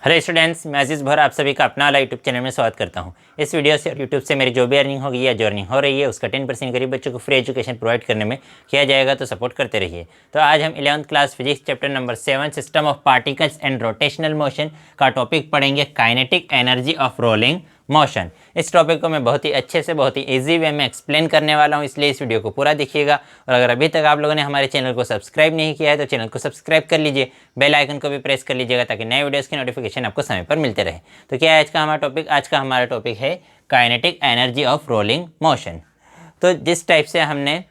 Hello students, मैं अजीज़ भर आप सभी का अपना वाला यूट्यूब चैनल में स्वागत करता हूं। इस वीडियो से और यूट्यूब से मेरी जो भी अर्निंग होगी या जो अर्निंग हो रही है उसका 10% गरीब बच्चों को फ्री एजुकेशन प्रोवाइड करने में किया जाएगा, तो सपोर्ट करते रहिए। तो आज हम 11th class physics chapter number 7 system of particles and rotational motion का टॉपिक पढ़ेंगे, kinetic energy of rolling motion. इस टॉपिक को मैं बहुत ही अच्छे से, बहुत ही ईजी वे में एक्सप्लेन करने वाला हूँ, इसलिए इस वीडियो को पूरा देखिएगा। और अगर अभी तक आप लोगों ने हमारे चैनल को सब्सक्राइब नहीं किया है तो चैनल को सब्सक्राइब कर लीजिए, बेल आइकन को भी प्रेस कर लीजिएगा ताकि नए वीडियोस की नोटिफिकेशन आपको समय पर मिलते रहे। तो क्या है आज का हमारा टॉपिक? आज का हमारा टॉपिक है kinetic energy of rolling motion. तो जिस टाइप से हमने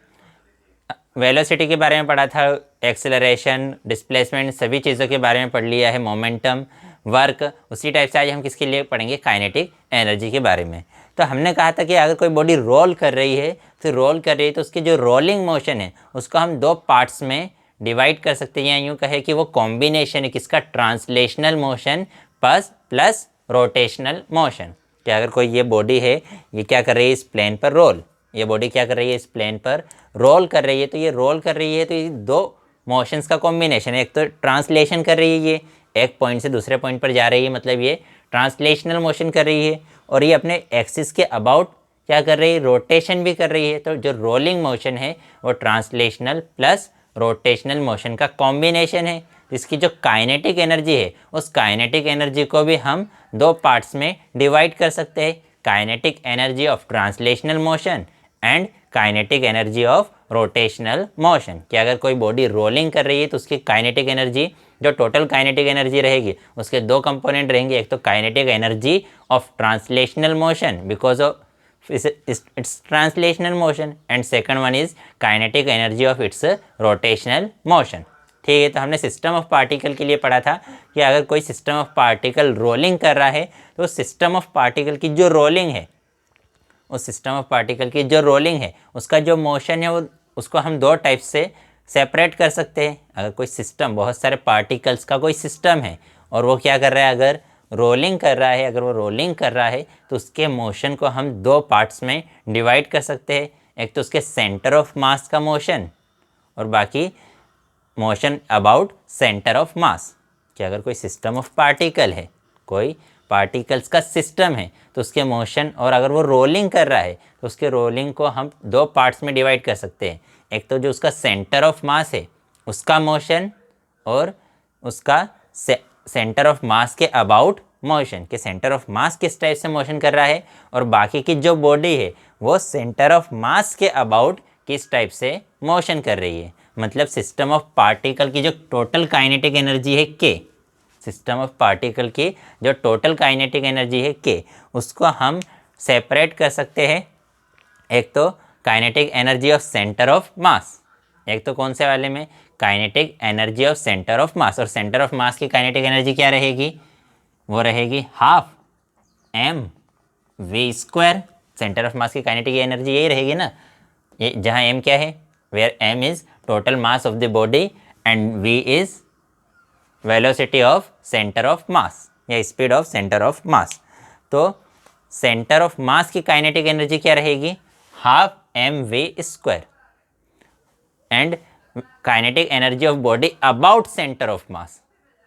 वेलोसिटी के बारे में पढ़ा था, एक्सेलरेशन, डिस्प्लेसमेंट, सभी चीज़ों के बारे में पढ़ लिया है, मोमेंटम, वर्क, उसी टाइप से आज हम किसके लिए पढ़ेंगे? काइनेटिक एनर्जी के बारे में। तो हमने कहा था कि अगर कोई बॉडी रोल कर रही है तो उसकी जो रोलिंग मोशन है उसको हम दो पार्ट्स में डिवाइड कर सकते हैं, या यूँ कहे कि वो कॉम्बिनेशन है किसका? Translational motion plus rotational motion. कि अगर कोई ये बॉडी है, ये क्या कर रही है? इस प्लेन पर रोल, ये बॉडी क्या कर रही है? इस प्लेन पर रोल कर रही है। तो ये रोल कर रही है तो ये दो मोशंस का कॉम्बिनेशन है। एक तो ट्रांसलेशन कर रही है, ये एक पॉइंट से दूसरे पॉइंट पर जा रही है, मतलब ये ट्रांसलेशनल मोशन कर रही है। और ये अपने एक्सिस के अबाउट क्या कर रही है? रोटेशन भी कर रही है। तो जो रोलिंग मोशन है वो ट्रांसलेशनल प्लस रोटेशनल मोशन का कॉम्बिनेशन है। इसकी जो काइनेटिक एनर्जी है उस काइनेटिक एनर्जी को भी हम दो पार्ट्स में डिवाइड कर सकते हैं, kinetic energy of translational motion and kinetic energy of rotational motion. कि अगर कोई बॉडी रोलिंग कर रही है तो उसकी काइनेटिक एनर्जी, जो टोटल काइनेटिक एनर्जी रहेगी, उसके दो कंपोनेंट रहेंगे। एक तो kinetic energy of translational motion because of its translational motion, and second one is kinetic energy of its rotational motion। ठीक है, तो हमने सिस्टम ऑफ पार्टिकल के लिए पढ़ा था कि अगर कोई सिस्टम ऑफ पार्टिकल रोलिंग कर रहा है तो सिस्टम ऑफ पार्टिकल की जो रोलिंग है, उस सिस्टम ऑफ पार्टिकल की जो रोलिंग है उसका जो मोशन है वो उसको हम दो टाइप से सेपरेट कर सकते हैं। अगर कोई सिस्टम, बहुत सारे पार्टिकल्स का कोई सिस्टम है और वो क्या कर रहा है? अगर रोलिंग कर रहा है, अगर वो रोलिंग कर रहा है तो उसके मोशन को हम दो पार्ट्स में डिवाइड कर सकते हैं। एक तो उसके सेंटर ऑफ मास का मोशन और बाकी मोशन अबाउट सेंटर ऑफ मास। कि अगर कोई सिस्टम ऑफ पार्टिकल है, कोई पार्टिकल्स का सिस्टम है, तो उसके मोशन, और अगर वो रोलिंग कर रहा है तो उसके रोलिंग को हम दो पार्ट्स में डिवाइड कर सकते हैं। एक तो जो उसका सेंटर ऑफ मास है उसका मोशन और उसका सेंटर ऑफ मास के अबाउट मोशन। के सेंटर ऑफ मास किस टाइप से मोशन कर रहा है और बाकी की जो बॉडी है वो सेंटर ऑफ मास के अबाउट किस टाइप से मोशन कर रही है। मतलब सिस्टम ऑफ पार्टिकल की जो टोटल काइनेटिक एनर्जी है के, सिस्टम ऑफ पार्टिकल की जो टोटल काइनेटिक एनर्जी है के, उसको हम सेपरेट कर सकते हैं। एक तो kinetic energy of centre of मास, एक तो कौन से वाले में? Kinetic energy of centre of मास। और सेंटर ऑफ मास की काइनेटिक एनर्जी क्या रहेगी? वो रहेगी half M we square. Centre of mass की काइनेटिक एनर्जी यही रहेगी ना, ये जहाँ एम क्या है? Where M is total mass of the body and V is velocity of centre of mass या speed of centre of mass. तो सेंटर ऑफ मास की काइनेटिक एनर्जी क्या रहेगी? Half M we square. And kinetic energy of body about centre of mass,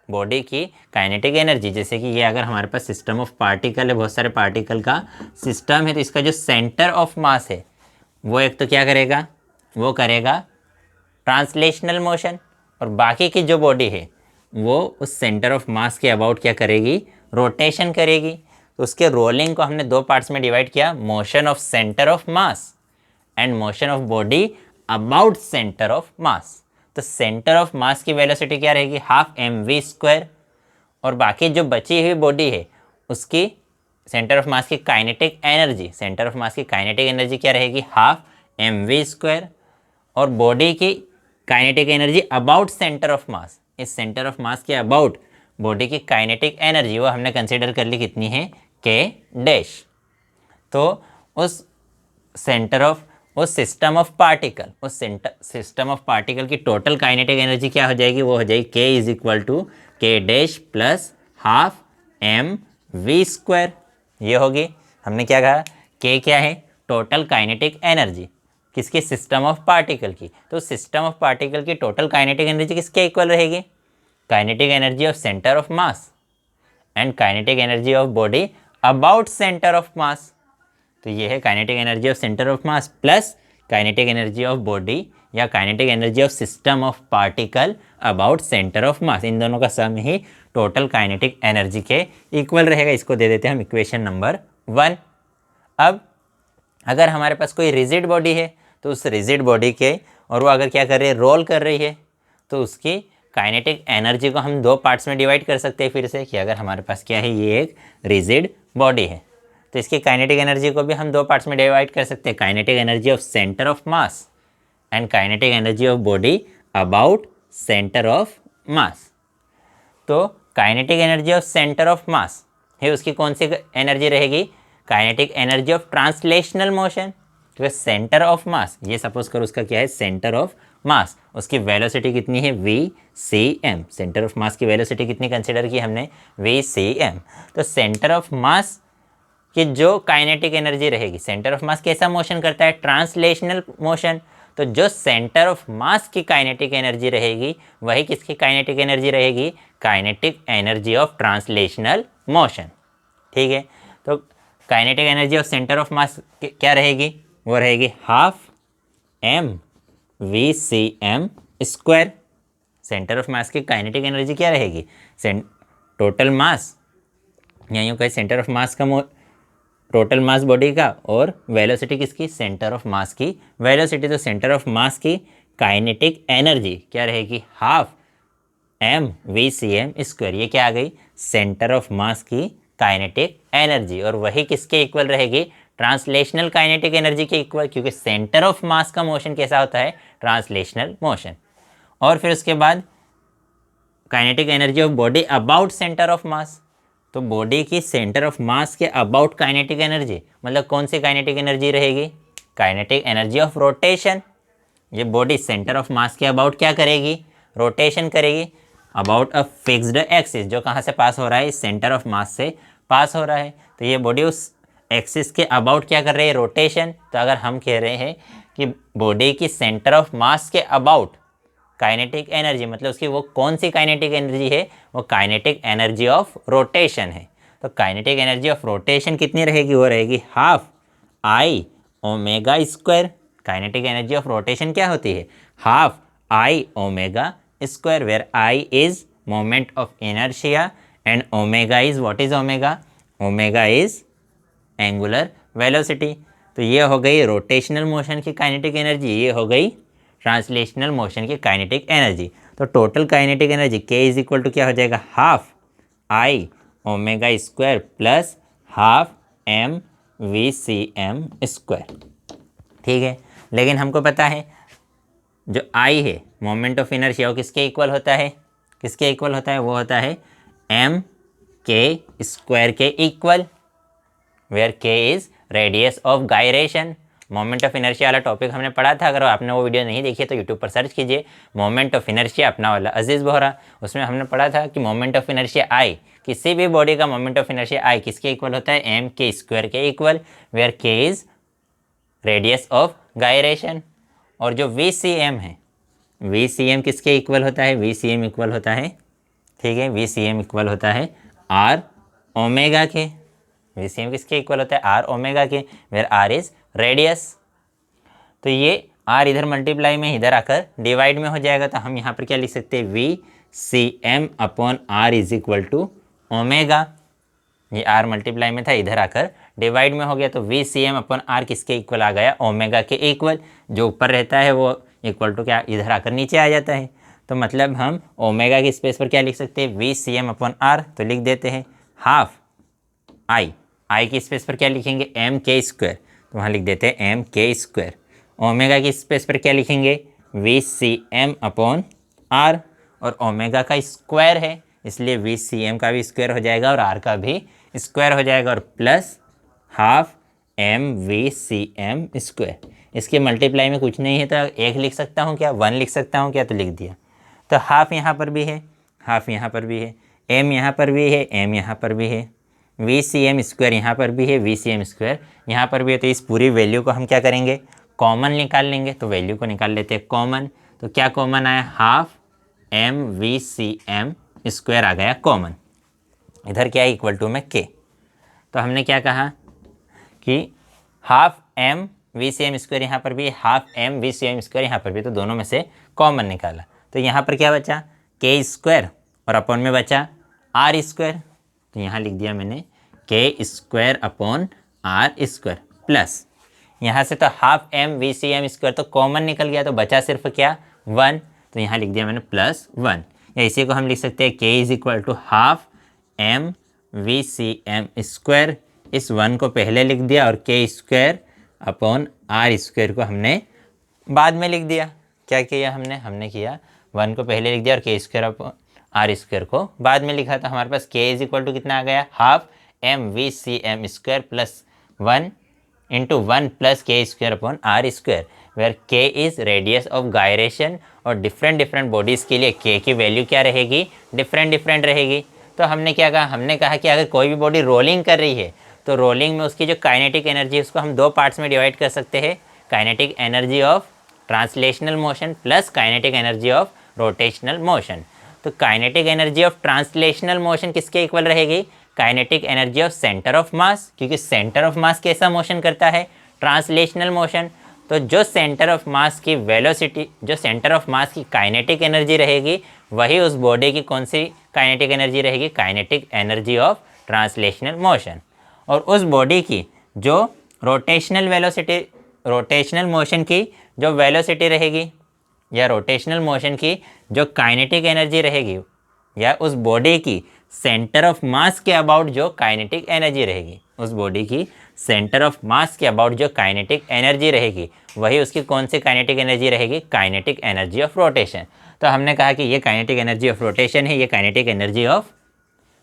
body की kinetic energy, जैसे कि ये अगर हमारे पास सिस्टम ऑफ पार्टिकल है, बहुत सारे पार्टिकल का सिस्टम है, तो इसका जो सेंटर ऑफ मास है वो एक तो क्या करेगा? वो करेगा ट्रांसलेशनल मोशन, और बाकी की जो बॉडी है वो उस सेंटर ऑफ मास के अबाउट क्या करेगी? रोटेशन करेगी। तो उसके रोलिंग को हमने दो पार्ट्स में डिवाइड किया, motion of centre of mass and motion of body about centre of mass. तो सेंटर ऑफ मास की वेलोसिटी क्या रहेगी? Half M we square. और बाकी जो बची हुई बॉडी है उसकी सेंटर ऑफ मास की kinetic energy, centre of mass की काइनेटिक एनर्जी क्या रहेगी? Half M we square. और बॉडी की kinetic energy about centre of mass, इस सेंटर ऑफ मास के अबाउट बॉडी की काइनेटिक एनर्जी वो हमने कंसिडर कर ली कितनी है? के डैश। तो उस सेंटर ऑफ, उस सिस्टम ऑफ पार्टिकल, उस सिस्टम ऑफ पार्टिकल की टोटल काइनेटिक एनर्जी क्या हो जाएगी? वो हो जाएगी K is equal to K dash plus half M we square. ये होगी, हमने क्या कहा? के क्या है? टोटल काइनेटिक एनर्जी किसकी? सिस्टम ऑफ पार्टिकल की। तो सिस्टम ऑफ पार्टिकल की टोटल काइनेटिक एनर्जी किसके इक्वल रहेगी? Kinetic energy of centre of mass and kinetic energy of body about centre of mass. तो ये है kinetic energy of centre of mass plus kinetic energy of body या kinetic energy of system of particle about centre of mass. इन दोनों का sum ही total kinetic energy के equal रहेगा। इसको दे देते हैं हम इक्वेशन नंबर 1। अब अगर हमारे पास कोई रिजिड बॉडी है तो उस रिजिड बॉडी के और वो अगर क्या कर रही है, रोल कर रही है, तो उसकी काइनेटिक एनर्जी को हम दो पार्ट्स में डिवाइड कर सकते हैं फिर से, कि अगर हमारे पास क्या है, ये एक रिजिड बॉडी है तो इसकी काइनेटिक एनर्जी को भी हम दो पार्ट्स में डिवाइड कर सकते हैं, kinetic energy of centre of mass and kinetic energy of body about centre of mass. तो kinetic energy of centre of mass है, उसकी कौन सी एनर्जी रहेगी, kinetic energy of translational motion. तो सेंटर ऑफ मास, ये सपोज करो उसका क्या है, सेंटर ऑफ मास, उसकी वेलोसिटी कितनी है, VCM। सेंटर ऑफ मास की वेलोसिटी कितनी कंसिडर की हमने, VCM। तो सेंटर ऑफ मास की जो काइनेटिक एनर्जी रहेगी, सेंटर ऑफ मास कैसा मोशन करता है, ट्रांसलेशनल मोशन। तो जो सेंटर ऑफ मास की काइनेटिक एनर्जी रहेगी वही किसकी काइनेटिक एनर्जी रहेगी, kinetic energy of translational motion. ठीक है, तो kinetic energy of centre of मास क्या रहेगी, वो रहेगी half mVCM square. Centre of mass की काइनेटिक एनर्जी क्या रहेगी, टोटल मास या यूँ कहें सेंटर ऑफ मास का टोटल मास बॉडी का और वेलोसिटी किसकी, सेंटर ऑफ मास की वेलोसिटी। तो सेंटर ऑफ मास की काइनेटिक एनर्जी क्या रहेगी, हाफ mVCM स्क्वायर। ये क्या आ गई, सेंटर ऑफ मास की काइनेटिक एनर्जी, और वही किसके इक्वल रहेगी, ट्रांसलेशनल काइनेटिक एनर्जी के इक्वल, क्योंकि सेंटर ऑफ मास का मोशन कैसा होता है, ट्रांसलेशनल मोशन। और फिर उसके बाद kinetic energy of body about centre of mass. तो बॉडी की सेंटर ऑफ मास के अबाउट काइनेटिक एनर्जी, मतलब कौन सी काइनेटिक एनर्जी रहेगी, काइनेटिक एनर्जी ऑफ रोटेशन। ये बॉडी सेंटर ऑफ मास के अबाउट क्या करेगी, रोटेशन करेगी अबाउट अ फिक्स्ड एक्सिस, जो कहाँ से पास हो रहा है, इस सेंटर ऑफ मास से पास हो रहा है। तो ये बॉडी उस एक्सिस के अबाउट क्या कर रही है, रोटेशन। तो अगर हम कह रहे हैं कि बॉडी की सेंटर ऑफ मास के अबाउट काइनेटिक एनर्जी, मतलब उसकी वो कौन सी काइनेटिक एनर्जी है, वो काइनेटिक एनर्जी ऑफ रोटेशन है। तो काइनेटिक एनर्जी ऑफ रोटेशन कितनी रहेगी, वो रहेगी half I omega square. Kinetic energy of rotation क्या होती है, half I omega square, where I is moment of inertia and omega is what is omega, omega is angular velocity. तो ये हो गई रोटेशनल मोशन की काइनेटिक एनर्जी, ये हो गई ट्रांसलेशनल मोशन की काइनेटिक एनर्जी। तो total kinetic energy K is equal to क्या हो जाएगा, half I omega square plus half mVCM square. ठीक है, लेकिन हमको पता है जो I है मोमेंट ऑफ इनर्शिया वो किसके इक्वल होता है, किसके इक्वल होता है, वो होता है mK स्क्वायर के equal, where K is radius of gyration. Moment of inertia वाला टॉपिक हमने पढ़ा था, अगर आपने वो वीडियो नहीं देखी तो यूट्यूब पर सर्च कीजिए मोमेंट ऑफ इनर्शिया अपना वाला अजीज़ बोहरा। उसमें हमने पढ़ा था कि मोमेंट ऑफ इनर्शिया I, किसी भी बॉडी का मोमेंट ऑफ इनर्शिया I किसके इक्वल होता है, mK स्क्वायर के equal, where K is radius of gyration. और जो VCM है, VCM किसके इक्वल होता है, VCM इक्वल होता है, ठीक है, VCM इक्वल होता है R ओमेगा के। VCM किसके इक्वल होता है, R ओमेगा के, वेयर R इज रेडियस। तो ये R इधर मल्टीप्लाई में इधर आकर डिवाइड में हो जाएगा। तो हम यहाँ पर क्या लिख सकते हैं, VCM upon R is equal to omega. ये R मल्टीप्लाई में था, इधर आकर डिवाइड में हो गया। तो VCM अपॉन R किसके इक्वल आ गया, ओमेगा के इक्वल। जो ऊपर रहता है वो इक्वल टू क्या, इधर आकर नीचे आ जाता है। तो मतलब हम ओमेगा की स्पेस पर क्या लिख सकते हैं, VCM अपॉन R। तो लिख देते हैं हाफ I की स्पेस पर क्या लिखेंगे, mK स्क्वायर। तो वहाँ लिख देते हैं mK स्क्वायर। ओमेगा की स्पेस पर क्या लिखेंगे, VCM अपॉन R, और ओमेगा का स्क्वायर है इसलिए VCM का भी स्क्वायर हो जाएगा और R का भी स्क्वायर हो जाएगा, और प्लस हाफ mVCM स्क्वायर। इसके मल्टीप्लाई में कुछ नहीं है तो एक लिख सकता हूँ क्या, 1 लिख सकता हूँ क्या, तो लिख दिया। तो हाफ यहाँ पर भी है, हाफ यहाँ पर भी है, m यहाँ पर भी है, m यहाँ पर भी है, VCM स्क्वायर यहाँ पर भी है, VCM स्क्वायर यहाँ पर भी है। तो इस पूरी वैल्यू को हम क्या करेंगे, कॉमन निकाल लेंगे। तो वैल्यू को निकाल लेते हैं कॉमन। तो क्या कॉमन आया, हाफ mVCM स्क्वायर आ गया कॉमन। इधर क्या है इक्वल टू में के। तो हमने क्या कहा कि half M we C M square यहाँ पर भी, half M we C M square यहाँ पर भी, तो दोनों में से कॉमन निकाला। तो यहाँ पर क्या बचा के स्क्वायर और अपॉन में बचा आर स्क्वायर। तो यहाँ लिख दिया मैंने K square upon R square plus यहाँ से तो half M we C M square तो कॉमन निकल गया, तो बचा सिर्फ क्या 1। तो यहाँ लिख दिया मैंने +1, या इसी को हम लिख सकते हैं K is equal to half M we C M square. इस 1 को पहले लिख दिया और के स्क्वायर अपॉन आर स्क्वायर को हमने बाद में लिख दिया। क्या किया हमने किया 1 को पहले लिख दिया और के स्क्वायर अपॉन आर स्क्वायर को बाद में लिखा। तो हमारे पास के इज इक्वल टू कितना आ गया half M we C M square plus 1 into 1 plus K square upon R square, where K is radius of gyration. और डिफरेंट बॉडीज़ के लिए के की वैल्यू क्या रहेगी, डिफरेंट रहेगी। तो हमने क्या कहा, हमने कहा कि अगर कोई भी बॉडी रोलिंग कर रही है तो रोलिंग में उसकी जो काइनेटिक एनर्जी है उसको हम 2 पार्ट्स में डिवाइड कर सकते हैं, kinetic energy of translational motion plus kinetic energy of rotational motion. तो kinetic energy of translational motion किसके इक्वल रहेगी, kinetic energy of centre of mass, क्योंकि सेंटर ऑफ मास कैसा मोशन करता है, ट्रांसलेशनल मोशन। तो जो सेंटर ऑफ मास की वेलोसिटी, जो सेंटर ऑफ मास की काइनेटिक एनर्जी रहेगी, वही उस बॉडी की कौन सी काइनेटिक एनर्जी रहेगी, kinetic energy of translational motion. और उस बॉडी की जो रोटेशनल वेलोसिटी, रोटेशनल मोशन की जो वेलोसिटी रहेगी, या रोटेशनल मोशन की जो काइनेटिक एनर्जी रहेगी, या उस बॉडी की सेंटर ऑफ मास के अबाउट जो काइनेटिक एनर्जी रहेगी, उस बॉडी की सेंटर ऑफ मास के अबाउट जो काइनेटिक एनर्जी रहेगी, वही उसकी कौन सी काइनेटिक एनर्जी रहेगी, काइनेटिक एनर्जी ऑफ रोटेशन। तो हमने कहा कि ये काइनेटिक एनर्जी ऑफ रोटेशन है, ये kinetic energy of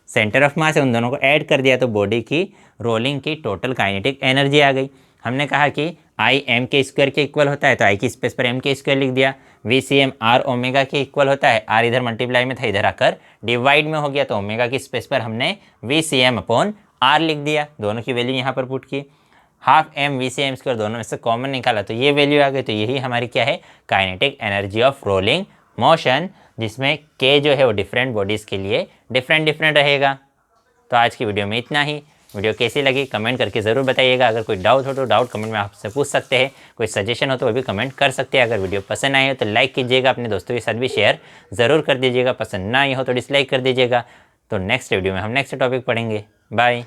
centre of mass है, उन दोनों को ऐड कर दिया तो बॉडी की रोलिंग की टोटल काइनेटिक एनर्जी आ गई। हमने कहा कि आई एम के स्क्वायर के इक्वल होता है, तो आई की स्पेस पर एम के स्क्वायर लिख दिया। वी सी एम आर ओमेगा के इक्वल होता है, आर इधर मल्टीप्लाई में था, इधर आकर डिवाइड में हो गया, तो ओमेगा की स्पेस पर हमने वी सी एम अपॉन आर लिख दिया, दोनों की वैल्यू यहाँ पर पुट की। Half M we C M square दोनों में से कॉमन निकाला तो ये वैल्यू आ गई। तो यही हमारी क्या है, kinetic energy of rolling motion, जिसमें के जो है वो डिफरेंट बॉडीज़ के लिए डिफरेंट रहेगा। तो आज की वीडियो में इतना ही। वीडियो कैसी लगी कमेंट करके ज़रूर बताइएगा। अगर कोई डाउट हो तो डाउट कमेंट में आपसे पूछ सकते हैं, कोई सजेशन हो तो वो भी कमेंट कर सकते हैं। अगर वीडियो पसंद आई हो तो लाइक कीजिएगा, अपने दोस्तों के साथ भी शेयर ज़रूर कर दीजिएगा, पसंद ना आई हो तो डिसलाइक कर दीजिएगा। तो नेक्स्ट वीडियो में हम नेक्स्ट टॉपिक पढ़ेंगे। बाय।